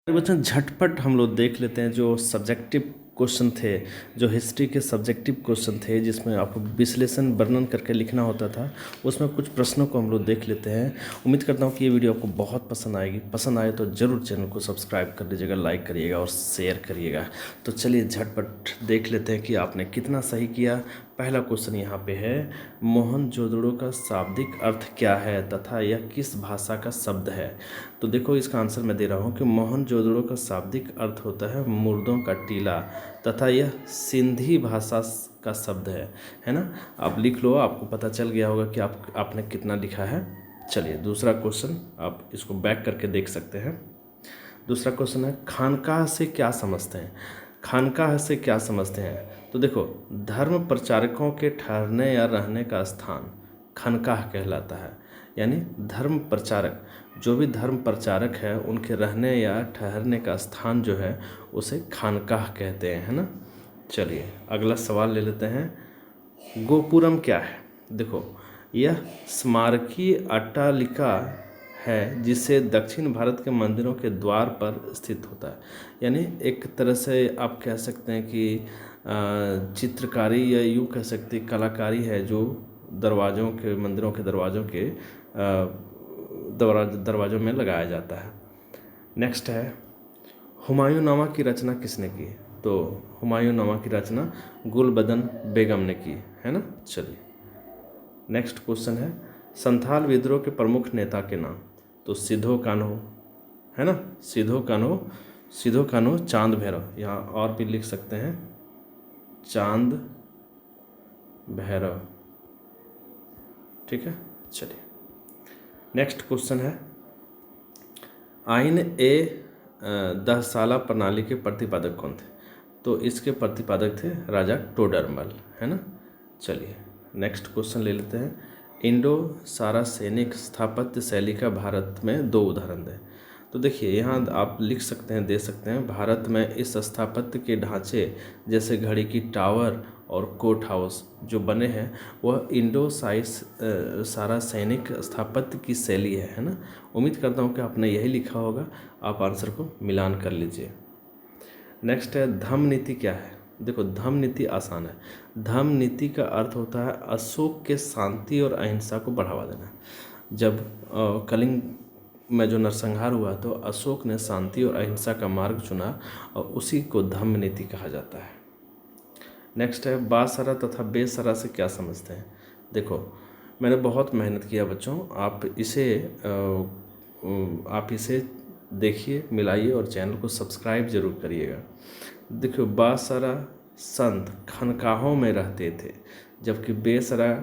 बच्चों झटपट हम लोग देख लेते हैं जो सब्जेक्टिव क्वेश्चन थे, जो हिस्ट्री के सब्जेक्टिव क्वेश्चन थे जिसमें आपको विश्लेषण वर्णन करके लिखना होता था। उसमें कुछ प्रश्नों को हम लोग देख लेते हैं। उम्मीद करता हूँ कि ये वीडियो आपको बहुत पसंद आएगी। पसंद आए तो ज़रूर चैनल को सब्सक्राइब कर लीजिएगा, लाइक करिएगा और शेयर करिएगा। तो चलिए झटपट देख लेते हैं कि आपने कितना सही किया। पहला क्वेश्चन यहाँ पे है, मोहनजोदड़ो का शाब्दिक अर्थ क्या है तथा यह किस भाषा का शब्द है। तो देखो इसका आंसर मैं दे रहा हूँ कि मोहनजोदड़ो का शाब्दिक अर्थ होता है मुर्दों का टीला तथा यह सिंधी भाषा का शब्द है ना। आप लिख लो, आपको पता चल गया होगा कि आपने कितना लिखा है। चलिए दूसरा क्वेश्चन, आप इसको बैक करके देख सकते हैं। दूसरा क्वेश्चन है, खानकाह से क्या समझते हैं। खानकाह से क्या समझते हैं? तो देखो, धर्म प्रचारकों के ठहरने या रहने का स्थान खानकाह कहलाता है। यानी धर्म प्रचारक, जो भी धर्म प्रचारक है उनके रहने या ठहरने का स्थान जो है उसे खानकाह कहते हैं, है ना। चलिए अगला सवाल ले लेते हैं, गोपुरम क्या है। देखो, यह स्मारकीय अट्टालिका है जिसे दक्षिण भारत के मंदिरों के द्वार पर स्थित होता है। यानी एक तरह से आप कह सकते हैं कि चित्रकारी या यूँ कह सकते कलाकारी है जो दरवाज़ों के, मंदिरों के दरवाज़ों के दरवाज़ों में लगाया जाता है। नेक्स्ट है, हुमायूंनामा की रचना किसने की। तो हुमायूंनामा की रचना गुलबदन बेगम ने की, है ना। चलिए नेक्स्ट क्वेश्चन है, संथाल विद्रोह के प्रमुख नेता के नाम। तो सिद्धो कान्हो, है ना, सिद्धो कान्हो चांद भैरव, यहाँ और भी लिख सकते हैं चांद भैरव, ठीक है। चलिए नेक्स्ट क्वेश्चन है, आइन ए दहसाला प्रणाली के प्रतिपादक कौन थे। तो इसके प्रतिपादक थे राजा टोडरमल, है ना। चलिए नेक्स्ट क्वेश्चन ले लेते हैं, इंडो सारासेनिक स्थापत्य शैली का भारत में दो उदाहरण दें। तो देखिए यहाँ आप लिख सकते हैं, दे सकते हैं, भारत में इस स्थापत्य के ढांचे जैसे घड़ी की टावर और कोर्ट हाउस जो बने हैं वह इंडो सारासेनिक स्थापत्य की शैली है ना। उम्मीद करता हूँ कि आपने यही लिखा होगा। आप आंसर को मिलान कर लीजिए। नेक्स्ट है, धम्म नीति क्या है। देखो धम्म नीति आसान है। धम्म नीति का अर्थ होता है अशोक के शांति और अहिंसा को बढ़ावा देना। जब कलिंग में जो नरसंहार हुआ तो अशोक ने शांति और अहिंसा का मार्ग चुना और उसी को धम्म नीति कहा जाता है। नेक्स्ट है, बासरा तथा बेसरा से क्या समझते हैं। देखो मैंने बहुत मेहनत किया बच्चों, आप इसे देखिए, मिलाइए और चैनल को सब्सक्राइब जरूर करिएगा। देखो बासरा संत खनकाहों में रहते थे जबकि बेसरा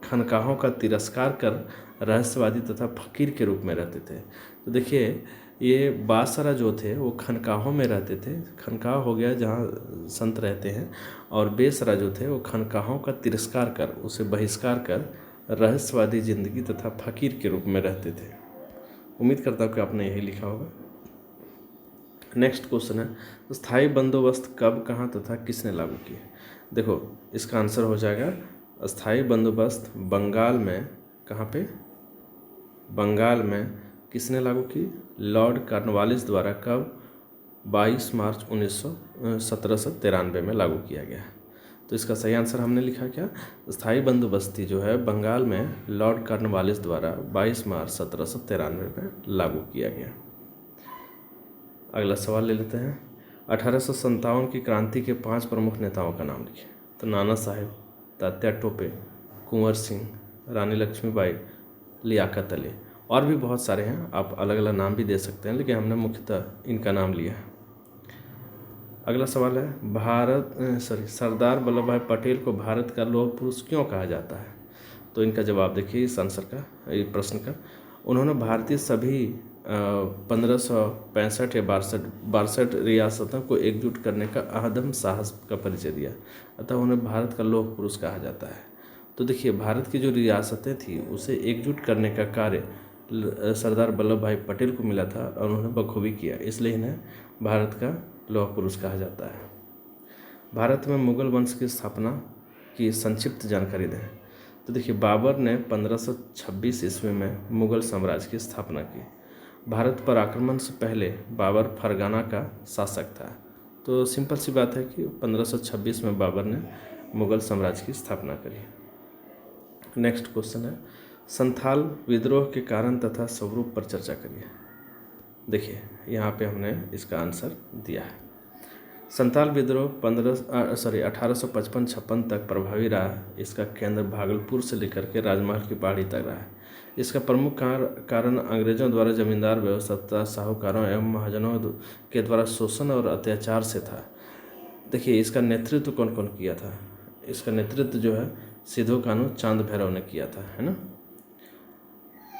खनकाहों का तिरस्कार कर रहस्यवादी तथा फकीर के रूप में रहते थे। तो देखिए ये बासरा जो थे वो खनकाहों में रहते थे, खनकाह हो गया जहाँ संत रहते हैं, और बेसरा जो थे वो खनकाहों का तिरस्कार कर, उसे बहिष्कार कर रहस्यवादी जिंदगी तथा फकीर के रूप में रहते थे। उम्मीद करता हूँ कि आपने यही लिखा होगा। नेक्स्ट क्वेश्चन है, स्थायी बंदोबस्त कब, कहाँ तथा किसने लागू किए। देखो इसका आंसर हो जाएगा, स्थायी बंदोबस्त बंगाल में, कहाँ पे, बंगाल में किसने लागू की, लॉर्ड कॉर्नवालिस द्वारा। कब, 22 मार्च 1793 में लागू किया गया। तो इसका सही आंसर हमने लिखा क्या, स्थायी बंदोबस्ती जो है बंगाल में लॉर्ड कॉर्नवालिस द्वारा 22 मार्च 1793 में लागू किया गया। अगला सवाल ले लेते हैं, 1857 की क्रांति के 5 प्रमुख नेताओं का नाम लिखें। तो नाना साहेब, तात्या टोपे, कुंवर सिंह, रानी लक्ष्मीबाई, लियाकत अली, और भी बहुत सारे हैं, आप अलग अलग नाम भी दे सकते हैं, लेकिन हमने मुख्यतः इनका नाम लिया है। अगला सवाल है, सरदार वल्लभ भाई पटेल को भारत का लौह पुरुष क्यों कहा जाता है। तो इनका जवाब देखिए इस आंसर का, इस प्रश्न का, उन्होंने भारतीय सभी 1565 या 62 रियासतों को एकजुट करने का अदम्य साहस का परिचय दिया, अतः उन्हें भारत का लौह पुरुष कहा जाता है। तो देखिए भारत की जो रियासतें थी उसे एकजुट करने का कार्य सरदार वल्लभ भाई पटेल को मिला था और उन्होंने बखूबी किया, इसलिए इन्हें भारत का लौह पुरुष कहा जाता है। भारत में मुगल वंश की स्थापना की संक्षिप्त जानकारी दें। तो देखिए बाबर ने 1526 ईस्वी में मुगल साम्राज्य की स्थापना की। भारत पर आक्रमण से पहले बाबर फरगाना का शासक था। तो सिंपल सी बात है कि 1526 में बाबर ने मुगल साम्राज्य की स्थापना करी। नेक्स्ट क्वेश्चन है, संथाल विद्रोह के कारण तथा स्वरूप पर चर्चा करिए। देखिए यहाँ पे हमने इसका आंसर दिया है। संथाल विद्रोह 1855-56 तक प्रभावी रहा। इसका केंद्र भागलपुर से लेकर के राजमहल की पहाड़ी तक रहा है। इसका प्रमुख कारण अंग्रेजों द्वारा जमींदार व्यवस्था तथा साहूकारों एवं महाजनों के द्वारा शोषण और अत्याचार से था। देखिए इसका नेतृत्व कौन कौन किया था। इसका नेतृत्व जो है सिद्धू कानू चांद भैरव ने किया था, है ना।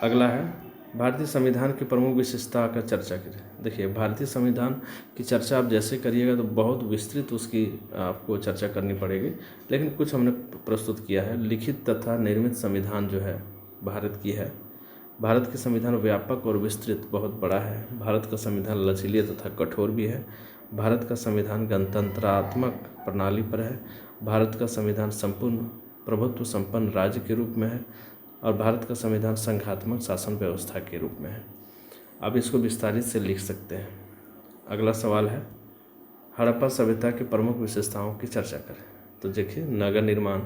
अगला है भारतीय संविधान की प्रमुख विशेषता का चर्चा करें। देखिए भारतीय संविधान की चर्चा आप जैसे करिएगा तो बहुत विस्तृत उसकी आपको चर्चा करनी पड़ेगी, लेकिन कुछ हमने प्रस्तुत किया है। लिखित तथा निर्मित संविधान जो है भारत की है। भारत की संविधान व्यापक और विस्तृत बहुत बड़ा है। भारत का संविधान लचीले तथा कठोर भी है। भारत का संविधान गणतंत्रात्मक प्रणाली पर है। भारत का संविधान संपूर्ण प्रभुत्व संपन्न राज्य के रूप में है और भारत का संविधान संघात्मक शासन व्यवस्था के रूप में है। आप इसको विस्तारित से लिख सकते हैं। अगला सवाल है, हड़प्पा सभ्यता की प्रमुख विशेषताओं की चर्चा करें। तो देखिए नगर निर्माण,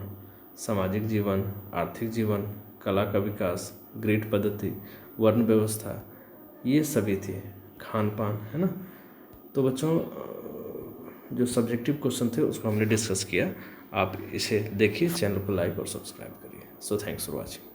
सामाजिक जीवन, आर्थिक जीवन, कला का विकास, ग्रिड पद्धति, वर्ण व्यवस्था, ये सभी थी। खान पान, है ना। तो बच्चों जो सब्जेक्टिव क्वेश्चन थे उसको हमने डिस्कस किया। आप इसे देखिए, चैनल को लाइक और सब्सक्राइब करिए। So thanks for watching.